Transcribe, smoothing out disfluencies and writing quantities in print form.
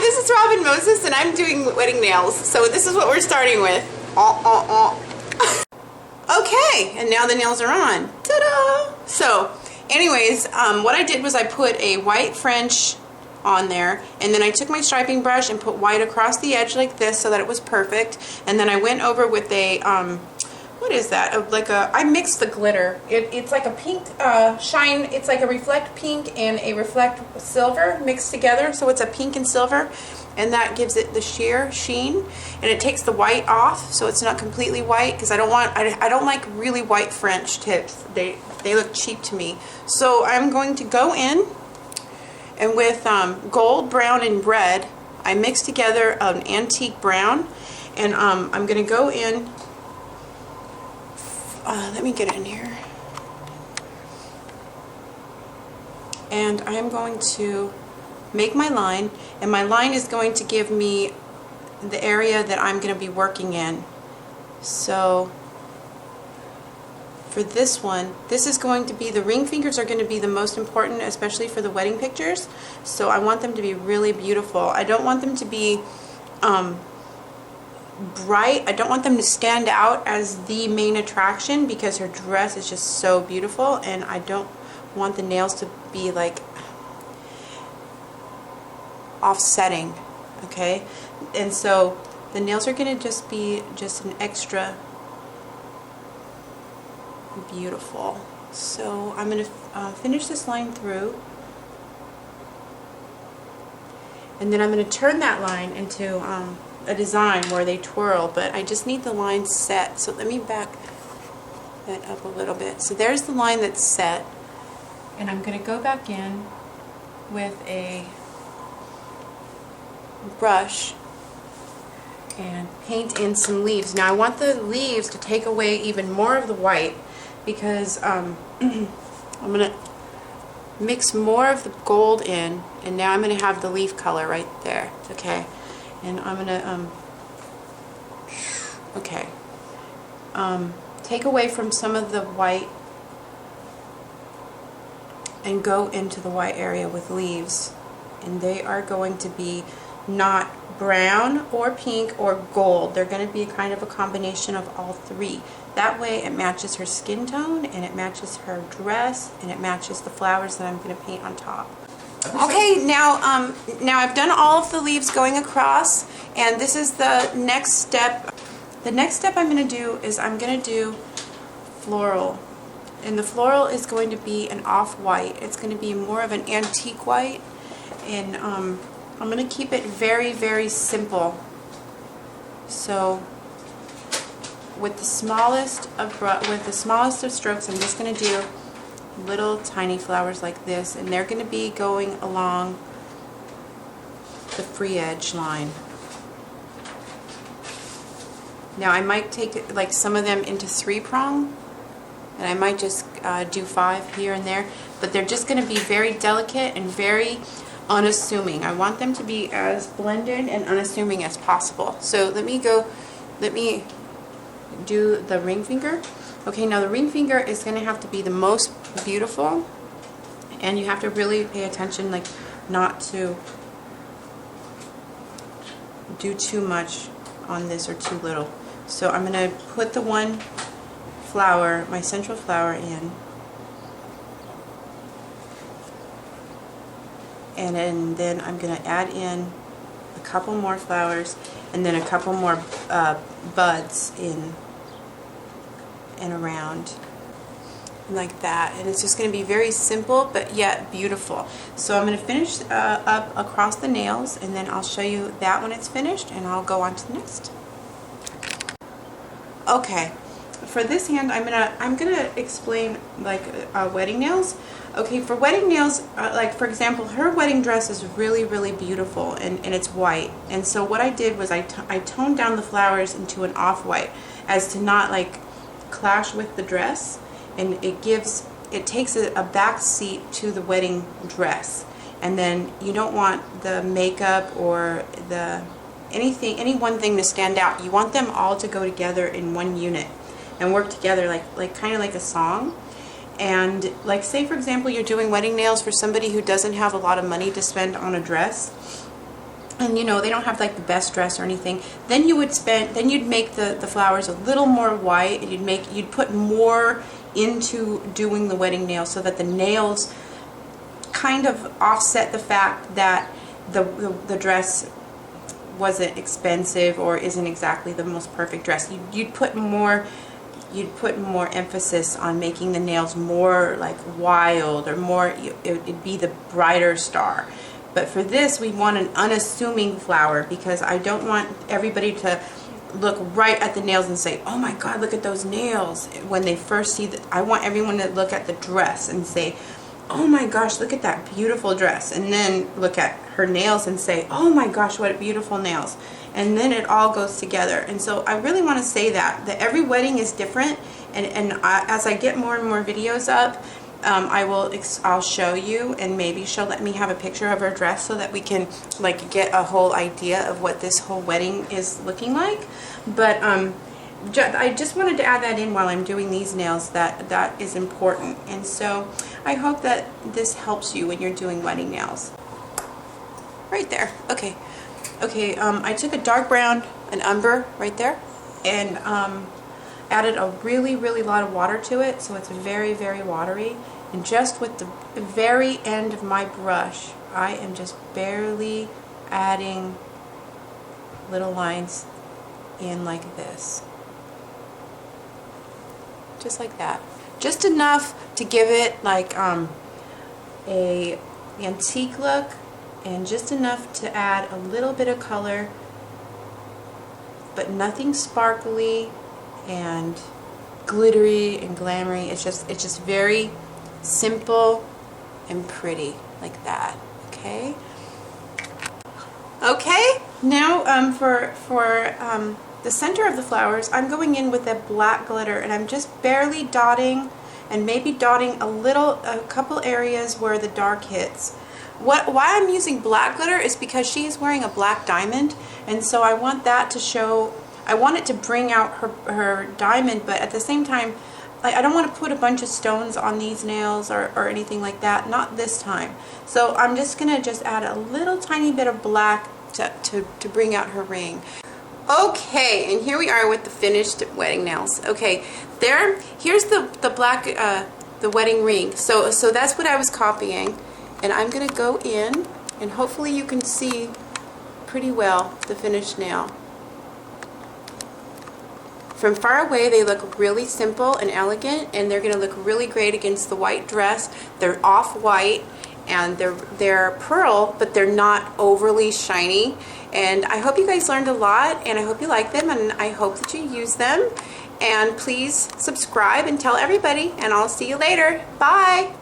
this is Robin Moses and I'm doing wedding nails. So this is what we're starting with. Okay, and now the nails are on. Ta-da! So, anyways, what I did was I put a white French on there, and then I took my striping brush and put white across the edge like this so that it was perfect, and then I went over with a, what is that? I mixed the glitter. It's like a pink shine, it's like a reflect pink and a reflect silver mixed together, so it's a pink and silver, and that gives it the sheer sheen, and it takes the white off so it's not completely white, because I don't like really white French tips. They look cheap to me. So I'm going to go in, and with gold, brown, and red, I mixed together an antique brown, and I'm going to go in, let me get in here, and I'm going to make my line, and my line is going to give me the area that I'm going to be working in. So for this one, this is going to be, the ring fingers are going to be the most important, especially for the wedding pictures. So I want them to be really beautiful. I don't want them to be bright. I don't want them to stand out as the main attraction, because her dress is just so beautiful, and I don't want the nails to be like offsetting, okay? And so the nails are going to just be just an extra beautiful. So I'm going to finish this line through, and then I'm going to turn that line into a design where they twirl, but I just need the line set. So let me back that up a little bit. So there's the line that's set, and I'm going to go back in with a brush and paint in some leaves. Now I want the leaves to take away even more of the white, because I'm going to mix more of the gold in, and now I'm going to have the leaf color right there, okay? And I'm going to take away from some of the white and go into the white area with leaves, and they are going to be not brown or pink or gold. They're going to be kind of a combination of all three. That way it matches her skin tone, and it matches her dress, and it matches the flowers that I'm going to paint on top. Okay, now I've done all of the leaves going across, and this is the next step. The next step I'm going to do is I'm going to do floral, and the floral is going to be an off-white. It's going to be more of an antique white, and I'm going to keep it very, very simple. So with the smallest of strokes, I'm just going to do little tiny flowers like this, and they're going to be going along the free edge line. Now I might take like some of them into 3-prong, and I might just do 5 here and there, but they're just going to be very delicate and very unassuming. I want them to be as blended and unassuming as possible. So let me do the ring finger. Okay, now the ring finger is going to have to be the most beautiful, and you have to really pay attention, like, not to do too much on this or too little. So I'm going to put the one flower, my central flower, in, and then I'm going to add in a couple more flowers, and then a couple more buds in and around like that, and it's just going to be very simple but yet beautiful. So I'm going to finish up across the nails, and then I'll show you that when it's finished, and I'll go on to the next. Okay, for this hand I'm gonna explain like wedding nails. Okay, for wedding nails, like for example, her wedding dress is really, really beautiful, and it's white. And so what I did was I toned down the flowers into an off-white, as to not like clash with the dress, and it takes a back seat to the wedding dress. And then you don't want the makeup or any one thing to stand out. You want them all to go together in one unit and work together like kind of like a song. And like, say for example you're doing wedding nails for somebody who doesn't have a lot of money to spend on a dress, and you know, they don't have like the best dress or anything, then you'd make the flowers a little more white, and you'd put more into doing the wedding nails so that the nails kind of offset the fact that the dress wasn't expensive or isn't exactly the most perfect dress. You'd put more emphasis on making the nails more like wild, or more, it'd be the brighter star. But for this, we want an unassuming flower, because I don't want everybody to look right at the nails and say, oh my God, look at those nails. When they first see I want everyone to look at the dress and say, oh my gosh, look at that beautiful dress. And then look at her nails and say, oh my gosh, what beautiful nails. And then it all goes together. And so I really want to say that every wedding is different. And as I get more and more videos up, I'll show you, and maybe she'll let me have a picture of her dress so that we can like get a whole idea of what this whole wedding is looking like. But I just wanted to add that in while I'm doing these nails, that is important. And so I hope that this helps you when you're doing wedding nails. Right there. Okay. I took a dark brown, an umber right there, and added a really lot of water to it, so it's very watery. And just with the very end of my brush, I am just barely adding little lines in like this. Just like that. Just enough to give it like a antique look, and just enough to add a little bit of color, but nothing sparkly and glittery and glamoury. It's just very simple and pretty, like that. Okay. Now for the center of the flowers, I'm going in with that black glitter, and I'm just barely dotting, and maybe dotting a couple areas where the dark hits. Why I'm using black glitter is because she is wearing a black diamond, and so I want that to show. I want it to bring out her diamond, but at the same time, I don't want to put a bunch of stones on these nails or anything like that. Not this time. So I'm just gonna add a little tiny bit of black to bring out her ring. Okay, and here we are with the finished wedding nails. Okay, here's the black the wedding ring. So that's what I was copying, and I'm gonna go in, and hopefully you can see pretty well the finished nail. From far away, they look really simple and elegant, and they're going to look really great against the white dress. They're off-white, and they're pearl, but they're not overly shiny. And I hope you guys learned a lot, and I hope you like them, and I hope that you use them. And please subscribe and tell everybody, and I'll see you later. Bye!